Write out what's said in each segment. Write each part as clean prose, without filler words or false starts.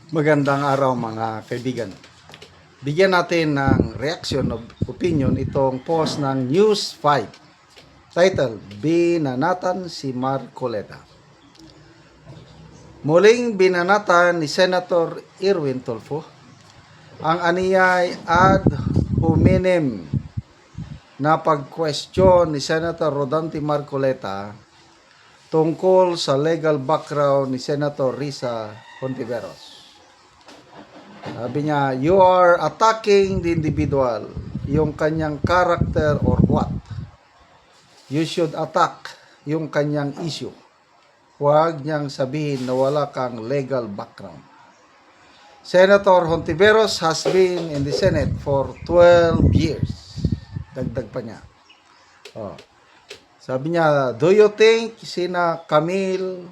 Magandang araw mga kaibigan. Bigyan natin ng reaction of opinion itong post ng News 5. Title, Binanatan si Marcoleta. Muling binanatan ni Senator Erwin Tulfo ang aniyay ad hominem na pag-question ni Senator Rodante Marcoleta tungkol sa legal background ni Senator Risa Hontiveros. Sabi niya, you are attacking the individual, yung kanyang character or what. You should attack yung kanyang issue. Huwag niyang sabihin na wala kang legal background. Senator Hontiveros has been in the Senate for 12 years. Dagdag pa niya. Sabi niya, do you think sina Camille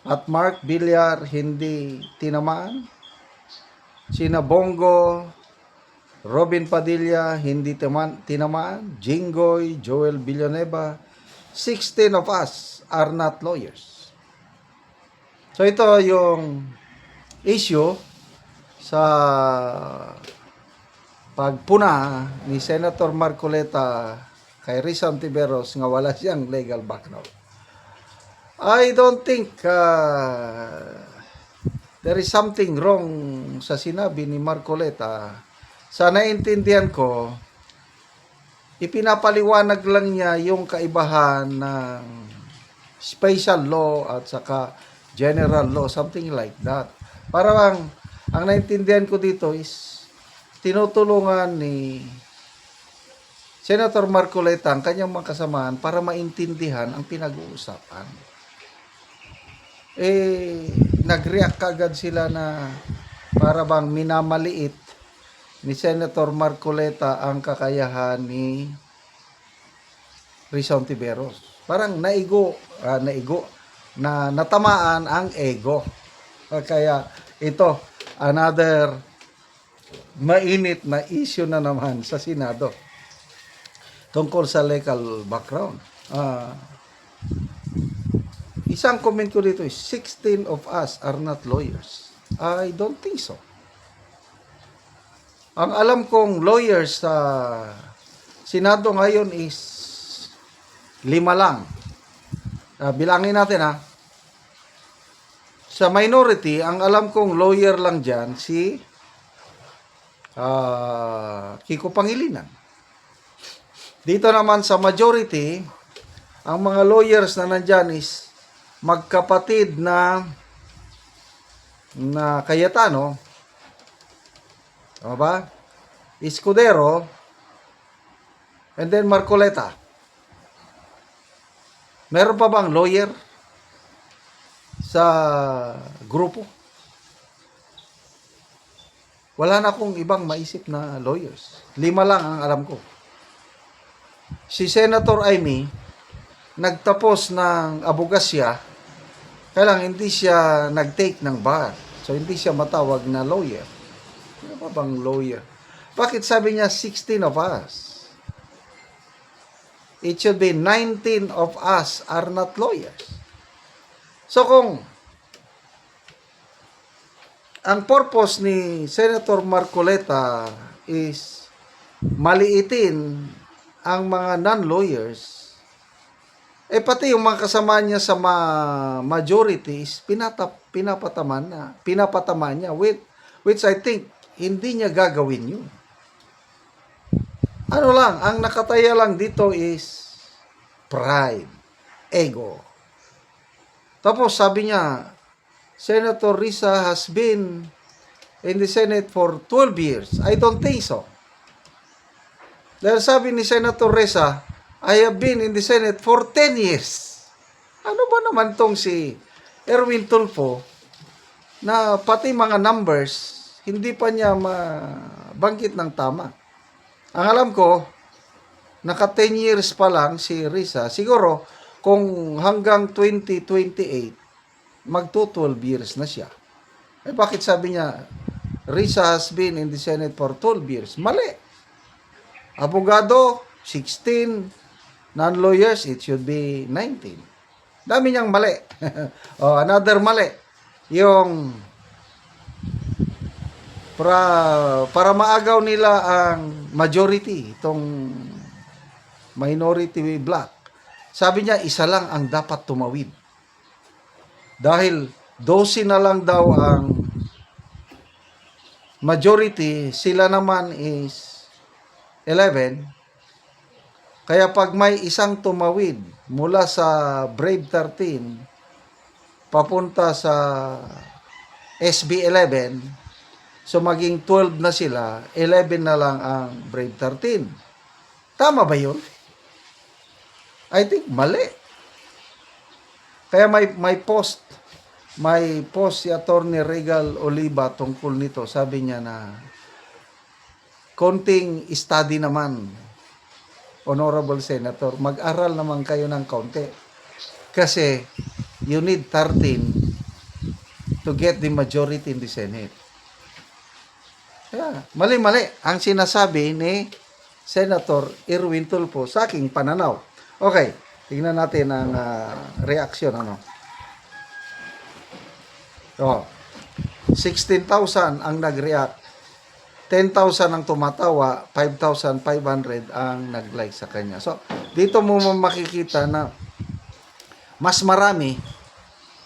at Mark Villar hindi tinamaan? Sina Bongo, Robin Padilla, hindi tinamaan. Jinggoy, Joel Villanueva, 16 of us are not lawyers. So ito yung issue sa pagpuna ni Senator Marcoleta kay Risa Hontiveros nga wala siyang legal background. I don't think there is something wrong sa sinabi ni Marcoleta. Sa naintindihan ko, ipinapaliwanag lang niya yung kaibahan ng special law at saka general law, something like that. Parang ang naintindihan ko dito is tinutulungan ni Senator Marcoleta ang kanyang mga kasamaan para maintindihan ang pinag-uusapan. Nag-react kagad sila na para bang minamaliit ni Senator Marcoleta ang kakayahan ni Risa Hontiveros. Parang na natamaan ang ego. Kaya ito, another mainit na issue na naman sa Senado tungkol sa legal background. Isang comment ko dito is 16 of us are not lawyers. I don't think so. Ang alam kong lawyers sa Senado ngayon is 5 lang. Bilangin natin ha. Sa minority, ang alam kong lawyer lang dyan si Kiko Pangilinan. Dito naman sa majority, ang mga lawyers na nandyan is magkapatid na Cayetano, tama ba? Escudero, and then Marcoleta. Meron pa bang lawyer sa grupo? Wala na akong ibang maisip na lawyers. 5 lang ang alam ko. Si Senator Amy, nagtapos ng abogasya, kaya lang hindi siya nag-take ng bar. So, hindi siya matawag na lawyer. Ano pa bang lawyer? Bakit sabi niya 16 of us? It should be 19 of us are not lawyers. So, kung ang purpose ni Senator Marcoleta is maliitin ang mga non-lawyers, pati yung mga kasama niya sa majority is pinapataman niya, which I think hindi niya gagawin yun. Ano lang, ang nakataya lang dito is pride, ego. Tapos sabi niya, Senator Risa has been in the Senate for 12 years. I don't think so. Dahil sabi ni Senator Risa, I have been in the Senate for 10 years. Ano ba naman tong si Erwin Tulfo na pati mga numbers, hindi pa niya mabanggit ng tama. Ang alam ko, naka 10 years pa lang si Risa. Siguro, kung hanggang 2028, magto 12 years na siya. Bakit sabi niya, Risa has been in the Senate for 12 years? Mali. Abogado, 16. Non-lawyers, it should be 19. Dami niyang mali. Another mali. Yung para maagaw nila ang majority, itong minority black. Sabi niya, isa lang ang dapat tumawid. Dahil 12 na lang daw ang majority, sila naman is 11. Kaya pag may isang tumawid mula sa Brave 13 papunta sa SB 11, so maging 12 na sila, 11 na lang ang Brave 13. Tama ba yun? I think mali. Kaya may post si Attorney Regal Oliva tungkol nito. Sabi niya na konting study naman, Honorable Senator, mag-aral naman kayo ng kaunti. Kasi you need 13 to get the majority in the Senate. Kaya, mali-mali ang sinasabi ni Senator Erwin Tulfo sa aking pananaw. Okay, tingnan natin ang reaksyon. 16,000 ang nag-react. 10,000 ang tumatawa, 5,500 ang nag-like sa kanya. So, dito mo makikita na mas marami,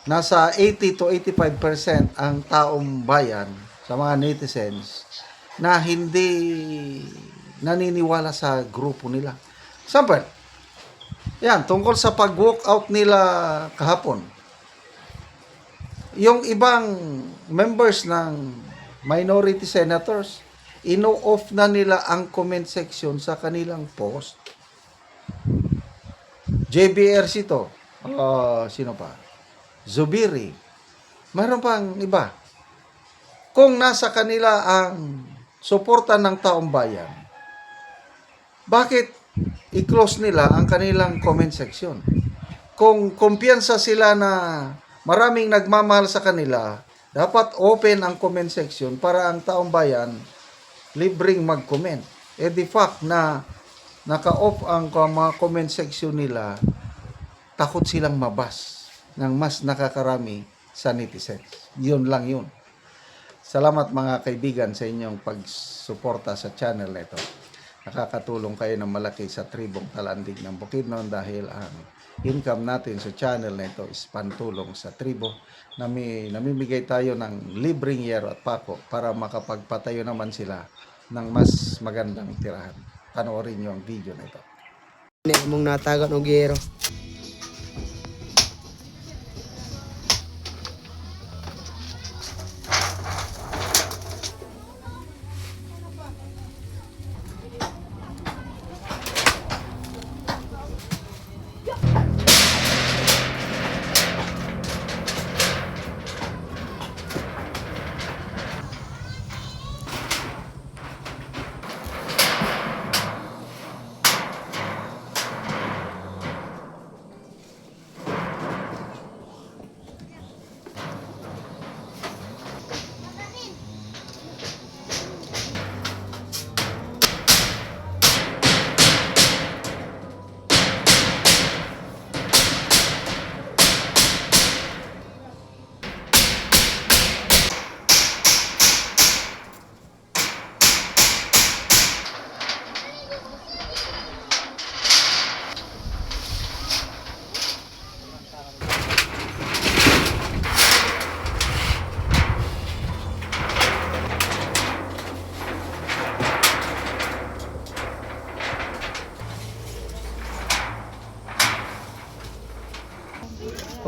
nasa 80 to 85% ang taong bayan sa mga netizens na hindi naniniwala sa grupo nila. Sample, yan, tungkol sa pag-walk out nila kahapon. Yung ibang members ng minority senators, ino-off na nila ang comment section sa kanilang post. JBRC to. Sino pa? Zubiri. Mayroon pang iba. Kung nasa kanila ang suporta ng taong bayan, bakit i-close nila ang kanilang comment section? Kung kumpiyansa sila na maraming nagmamahal sa kanila, dapat open ang comment section para ang taong bayan libreng mag-comment. The fact na naka-off ang mga comment section nila, takot silang mabas ng mas nakakarami sa netizens. Yun lang yun. Salamat mga kaibigan sa inyong pagsuporta sa channel na ito. Nakakatulong kayo ng malaki sa tribong Talandig ng Bukidnon dahil ang income natin sa channel na ito is pantulong sa tribo. Namimigay tayo ng libreng yero at pako para makapagpatayo naman sila ng mas magandang tirahan. Panoorin nyo ang video na ito. Mong natagan og yero.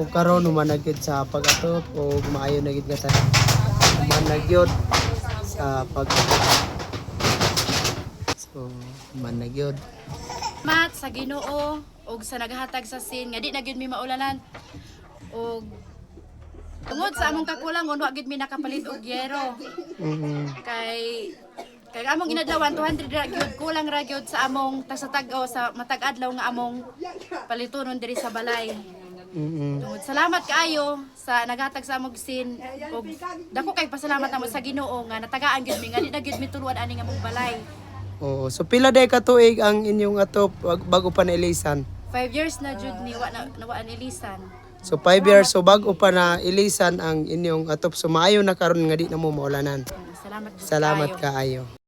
O karon humanagid sa pag-atop o maayo na gid nga ta. Managyod sa pag So, managyod. Mat sa Ginoo og sa naghatag sa sin nga di na gyud mi maulanan og tungod sa among kakulangon wa gyud mi nakapalit og yero. Kay among inadlawan 200 ra gyud kulang ra gyud sa among tasatag-o sa matag adlaw nga among palitonon diri sa balay. Tungod salamat kaayo sa naghatag sa among sin og dako kay pasalamat namo sa Ginoo nga natagaan gyud mi nga di na gyud mi tuluan ani nga among balay. Oo, so pila day ka tuig ang inyong atop bago pa nailisan? 5 years na jud ni wa nilisan. So 5 years, so bago pa na ilisan ang inyong atop. So maayo na karon nga di na mo maulanan. Salamat po Salamat kayo. kaayo.